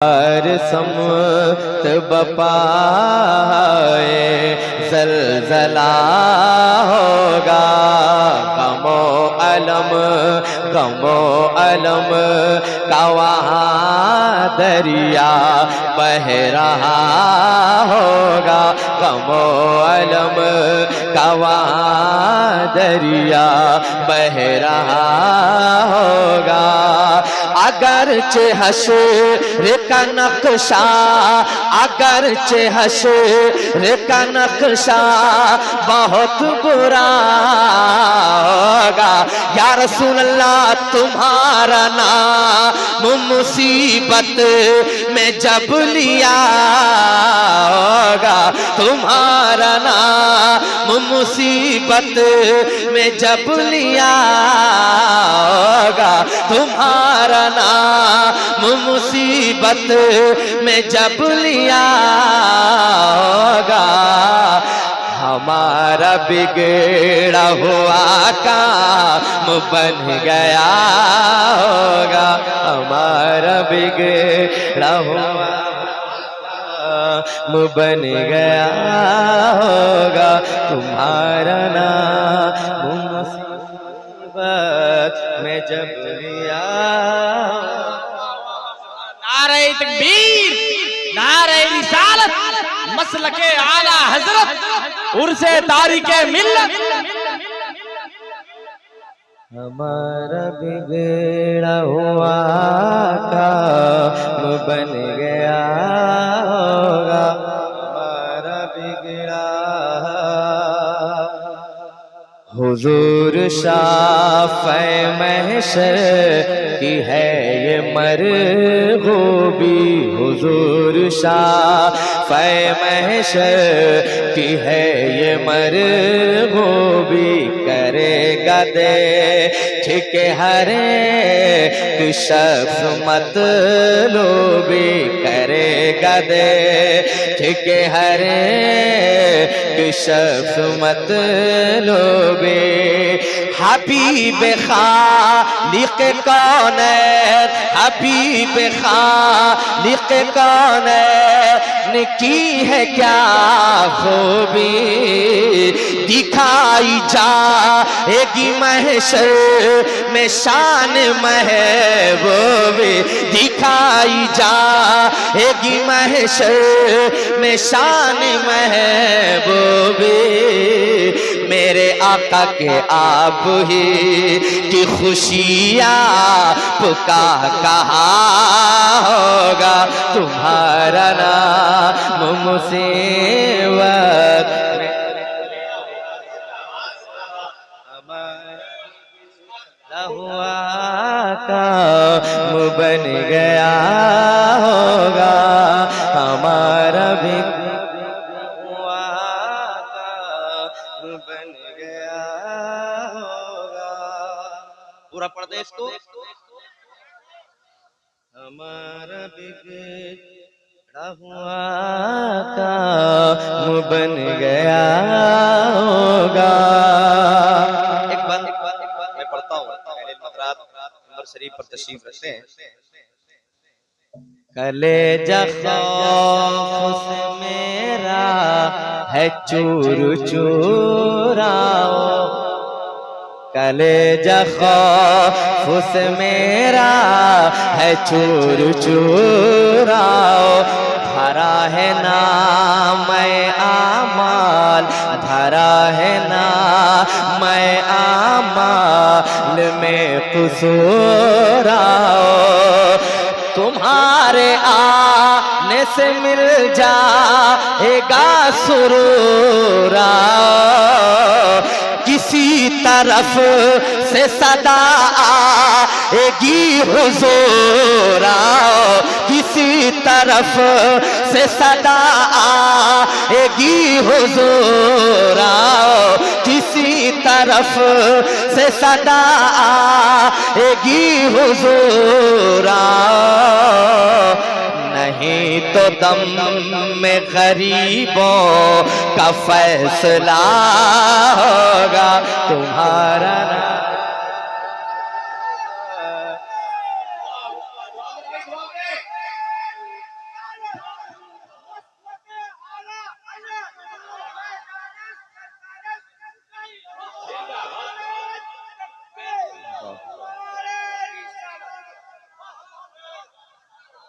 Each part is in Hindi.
हर समत बपाए ज़लज़ला होगा। गमो अलम का वहाँ दरिया बह रहा होगा। गमो अलम का वहाँ दरिया बह रहा होगा। अगरचे हश्र का नक्शा, अगरचे हश्र का नक्शा बहुत बुरा होगा। या रसूल अल्लाह तुम्हारा नाम मुसीबत में जब लिया होगा, तुम्हारा नाम मुसीबत में जब लिया होगा, तुम्हारा नाम मुसीबत में जब लिया होगा। हमारा बिगड़ा हुआ काम बन गया होगा। हमारा बिगड़ा हुआ काम बन गया होगा। तुम्हारा नाम मुसीबत में जब लिया। नारे तकबीर, नारे रिसालत, मसलके आला हजरत, उर्से तारीके मिल्लत। हमारा बिगड़ा हुआ काम बन गया होगा। हमारा बिगड़ा हुजूर शाफ़े महशर की है ये मरग़ूबी। हुजूर शाफ़े महशर की है ये मरग़ूबी। करेगा दे ठीक हरे कि शख्स मतलूबी। करेगा दे ठीक हरे कि शख्स मतलूबी। हबीब खालिक कौनैन, हबीब खालिक कौनैन की है क्या खूबी। दिखाई जाएगी महशर में शान महबूबी। दिखाई जाएगी महशर में शान महबूबी। मेरे आका के आप ही की खुशियाँ पुका कहा होगा। तुम्हारा नाम मुसीबत हुआ काम बन गया होगा। हमारा भी हुआ काम बन गया होगा। पूरा प्रदेश को हमारा बिगड़ा हुआ काम बन गया होगा। एक बात मैं पढ़ता हूँ। नंबर शरीफ पर तशरीफ रखते हैं। कलेजा खौफ से मेरा है चूर चूराओ। कलेजा खौफ से मेरा है चूर चूराओ। धरा है नाम आमाल, धरा है नाम आमाल में कुसूर आओ। तुम्हारे आने से मिल जाएगा सुरूर। किसी तरफ से सदा आएगी हुजूर। किसी तरफ से सदा आएगी हुजूर। किसी तरफ से सदा आएगी हुजूर। नहीं तो दम में गरीबों का फैसला होगा। तुम्हारा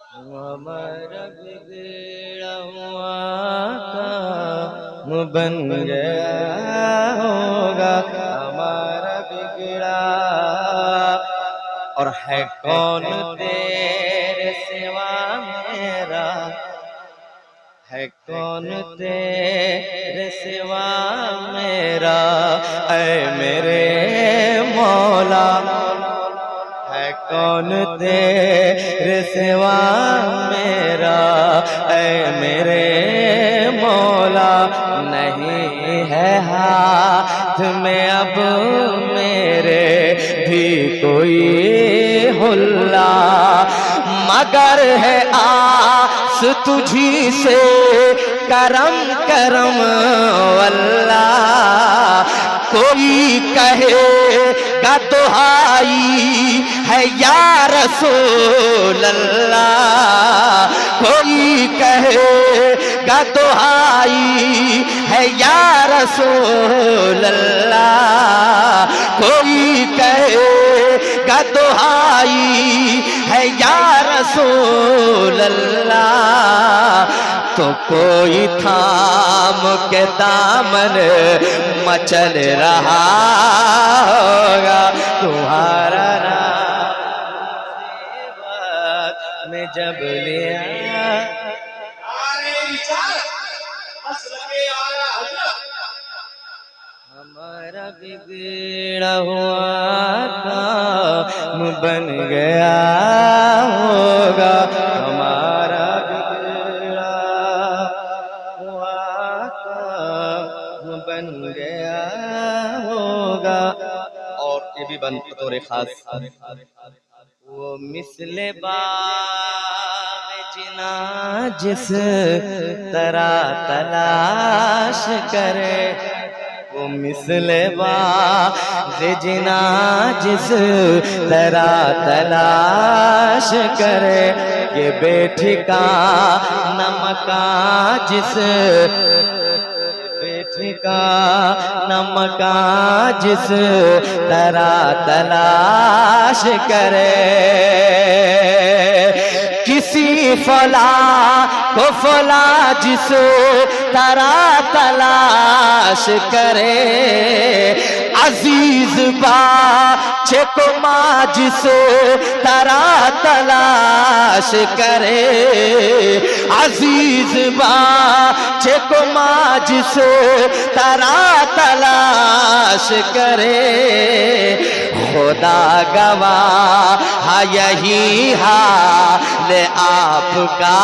हमारा बिगड़ा हुआ काम बन गया होगा, हमारा बिगड़ा। और है कौन तेरे सिवा मेरा, है कौन तेरे सिवा मेरा, ऐ मेरे मौला, है कौन तेरे सिवा मेरा, ऐ मेरे मौला। नहीं है हाथ में अब मेरे भी कोई हुल्ला, मगर है आस तुझी से, करम करम वल्लाह। कोई कहेगा दुहाई है या रसूल अल्लाह, कोई कहेगा दुहाई है या रसूल अल्लाह, कोई कहेगा दुहाई है या रसूल अल्लाह। तो कोई थाम के दामन मचल रहा होगा, तुम्हारा नाम में जब लिया। हमारा बिगड़ा हुआ काम बन गया होगा, हमारा बिगड़ा हुआ काम बन गया होगा। और ये भी बन बतौर खास, वो मिसले बाग़ जिना जिस तरह तलाश करे, वो मिसले बाग़ जिना जिस तरह तलाश करे, ये बेठिकाना मकान जिस बेठिकाना मकान जिस तरह तलाश करे। किसी फला को फला जिस तरह तलाश करे, अजीज बाचे को माँ जिस तरह तलाश करे, अजीज बाचे को माँ जिस तरह तलाश करे। खुदा गवाह यही हाल आपका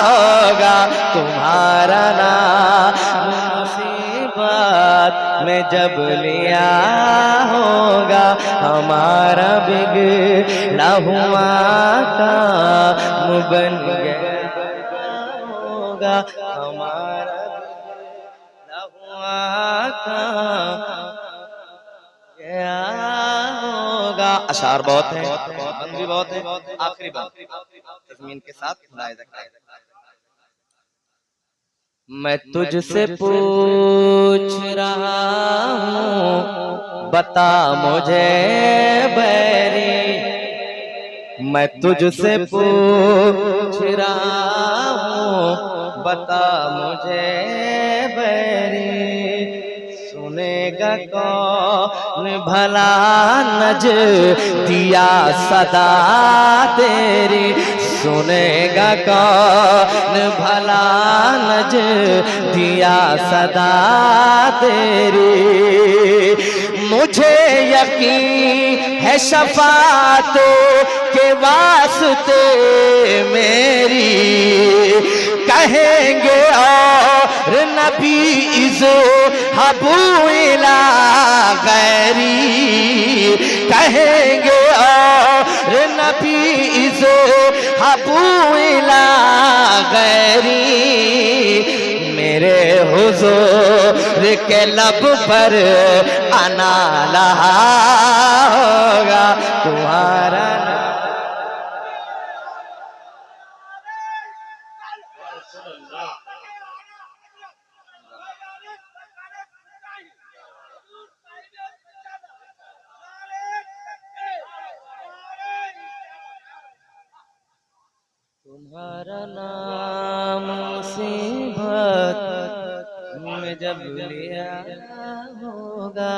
होगा, तुम्हारा नाम मुसीबत में जब लिया होगा, हमारा बिगड़ा हुआ काम बन गया होगा, हमारा बिगड़ा हुआ काम गया होगा। अशार बहुत है, बंद भी बहुत है। आखिरी बात तज़मीन के साथ मुलाहिज़ा करें। मैं तुझसे पूछ रहा हूँ, बता मुझे बैरी, मैं तुझसे पूछ रहा हूँ, बता मुझे बैरी। सुनेगा कौन भला नज दिया सदा तेरी, सुनेगा कौन भला नज दिया सदा तेरी। मुझे यकीन है शफात के वास्ते मेरी, कहेंगे और नबी इज़ हबूला गैरी, कहेंगे और नबी इज़ हबूला गैरी। मेरे हुजूर के लब पर आना लहा होगा, तुम्हारा तुम्हारा नाम मुसीबत में जब लिया होगा